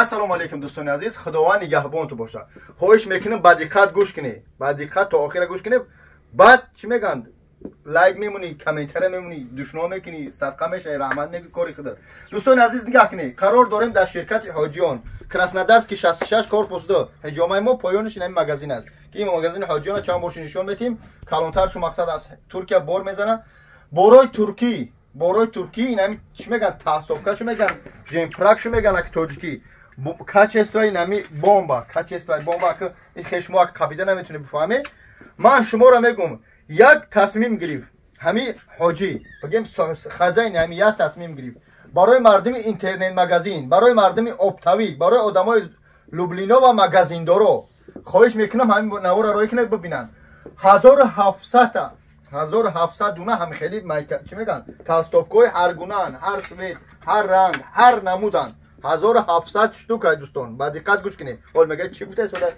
السلام علیکم دوستان عزیز، خداوند نگهبان تو باشه. خواهش میکنم با دقت گوش کنی، با دقت تا آخر گوش کنی. بعد چی میگن؟ لایک میمونی، کامنتر میمونی، دشنام میکنی، صدقه میشه، رحمت میگی، کاری خدا. دوستان عزیز نگاه کنی، قرار داریم در شرکت حاجیان کراسنودارسک که 66 کارپوس 2 حجامه ما پایانش این مغازین است که این مغازین حاجیان چند بارش نشون میدیم. کلانتر شو مقصد از ترکیه بار میزنه، بارای ترکی این همین چی میگن؟ تاسوبکا شو میگن، جمپراک شو میگن که تاجیکی کچستوی نمی بمبا که این خشمو کپیده نمیتونه بفهمه. من شما را میگم یک تصمیم گرفت همین حاجی بگیم خزین همین یک تصمیم گرفت برای مردم اینترنت مغازین، برای مردم اپتاوی، برای آدمای لوبلینا و مغازین دارو. خواهش میکنم همین نوار رای کنید ببینن. 1700 دونه هم خیلی چی میگن؟ تاستوبکوی هر گونه، هر سویت، هر رنگ، هر نمودن 1700 شتوک های دوستان. با دقت گوش کنید. اول میگه چی گفته سوده؟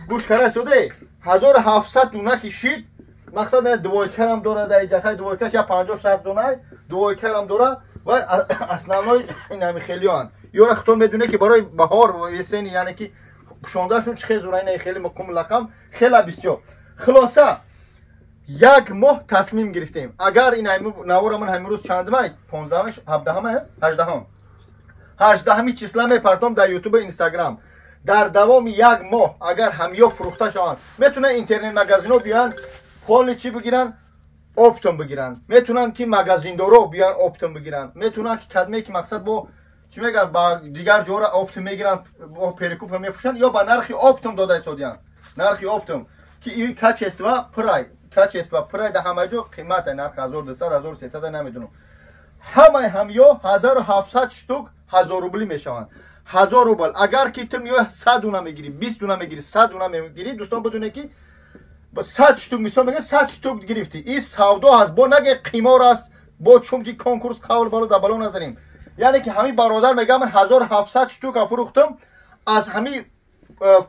گوش کرده سوده 1700 دونه کی شید. مقصد نه دوایکر هم داره، در جاهای دوایکرش یا 50 60 دونه دوایکر هم داره و اصلا این همین خیلیان یه رختون میدونه که برای بهار و سنی یعنی که پوشاندهشون چه زورای نه خیلی مکم لقم خیلی بسیار. خلاصه یک ماه تصمیم گرفتیم اگر این نوار من همین روز چند ماه 15 17 18 چیسلا میپرتم در یوتیوب اینستاگرام. در دوام یک ماه اگر همیا فروخته شوند میتونه اینترنت مغازینا بیان پول چی بگیرن؟ اپتون بگیرن. میتونن که مغازین دارو بیان اپتون بگیرن. میتونن که کدمه که مقصد با چی میگن با دیگر جورا اپتون میگیرن با پریکوپ میفروشن یا با نرخ اپتون داده سودیان. نرخ اپتون که این کچ است و پرای در همه جا قیمت نرخ 1200 1300 نمیدونم. همه همیا 1700 شتوک 1000 روبلی میشوند. 1000 روبل اگر که تو میای 100 دونه میگیری، 20 دونه میگیری، 100 دونه میگیری، دوستان بدونه که با 100 شتوک مثلا میگه 100 شتوک گرفتی. این سودا هست با نگه قیمار است با چومچی کنکورس قبول بالا در بالا نظریم. یعنی که همین برادر میگه من 1700 شتوک فروختم از همین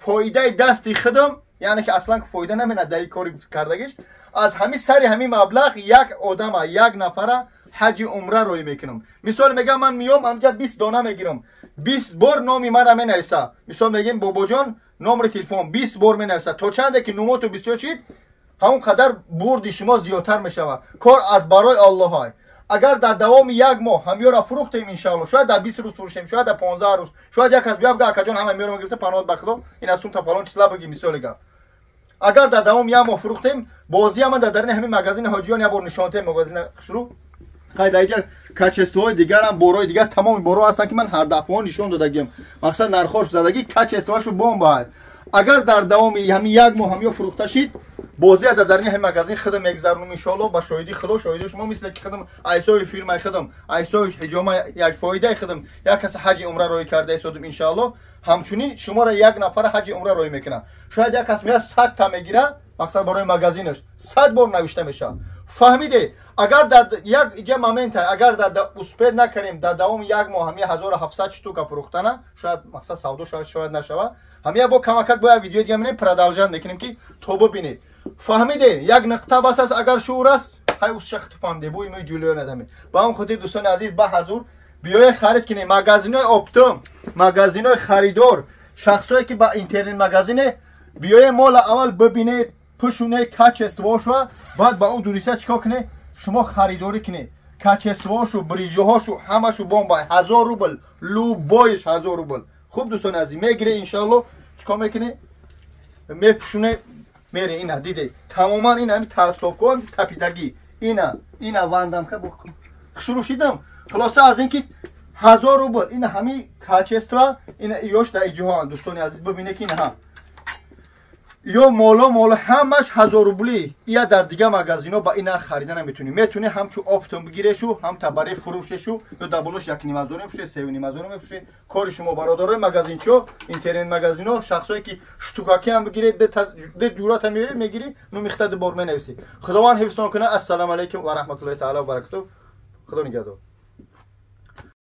فایده دستی خودم، یعنی که اصلا فایده نمیاد در کاری کردگیش. از همین سری همین مبلغ یک آدم یک نفره حج عمره روی میکنم. مثال میگم من میام همجا 20 دانه میگیرم، 20 بار نامی مرا مینویسه. مثال میگیم بابا جان نمره تلفن 20 بار مینویسه تا چنده که نمو تو 20 شید همون قدر برد شما زیادتر میشوه. کار از برای الله های. اگر در دوام یک ماه همیو را فروختیم ان شاء الله، شاید در 20 روز فروشیم، شاید در 15 روز، شاید یک کس بیاب که جان همه میرم گرفته پناه بخدا این اسوم تا فلان چیزا بگی مثال گفت. اگر در دوام یک ماه فروختیم بازی هم در درون همین مغازین حاجیان یا بر نشانته مغازین شروع خیلی اینجا کچستوهای دیگر هم بورای دیگر تمام بورا هستن که من هر دفعه نشون دادم. مقصد نرخش زدگی کچستوهاشو بمب باید. اگر در دوام همین یک ماه همیو فروخته شید بازی در درون همین مغازین خودم میگذرونم ان شاء الله با شاهدی خدا، شاهدی شما مثل که خودم ایسای فیلم خودم ایسای حجامه یک فایده خودم یک کس حج عمره روی کرده ایستادم ان شاء الله همچنین شما را یک نفر حج عمره روی میکنه. شاید یک کس میاد 100 تا میگیره مقصد برای مغازینش 100 بار نوشته میشه. فهمیده؟ اگر در یک مومنت اگر در اسپید نکنیم در دوام یک ماه همین 1700 شتوک فروختنه شاید مقصد سودا شاید نشوه. همین با کمکت باید ویدیو دیگه میبینیم پردالجان میکنیم که تو ببینید. فهمیده؟ یک نقطه بس است اگر شعور است خیلی شخص فهمیده بوی می جلو ندمی. با هم خودی دوستان عزیز با حضور بیای خرید کنید. مغازینای اپتوم، مغازینای خریدار، شخصایی که با اینترنت مغازین بیای مال اول ببینید پشونه کچ استواشو بعد با اون دوریسه چیکار کنه شما خریداری کنه. کچ استواشو بریجه هاشو همشو بمب 1000 روبل لوبایش 1000 روبل. خوب دوستان عزیز میگیره ان شاء الله چیکار میکنه میپشونه میره. اینا دیده تماما این همین تاسوکو تپیدگی اینا واندم که شروع شدم. خلاصه از اینکه 1000 روبل این همین کچستوا این یوش در جهان دوستان عزیز ببینه که اینها یا مالا همش 1000 روبلی یا در دیگه مغازینا با این خریدن نمیتونی. میتونی هم چو اپتون بگیرشو هم تا برای فروششو یا دبلش 1.5 میفروشه 3.5 میفروشه. کار شما برادرای مغازین چو اینترنت مغازینا شخصایی که شتوکاکی هم بگیرید ده جورات هم میگیری نو میختد بار مینویسی. خداوند حفظتون کنه. السلام علیکم و رحمت الله تعالی و برکاته. خدا نگهدار.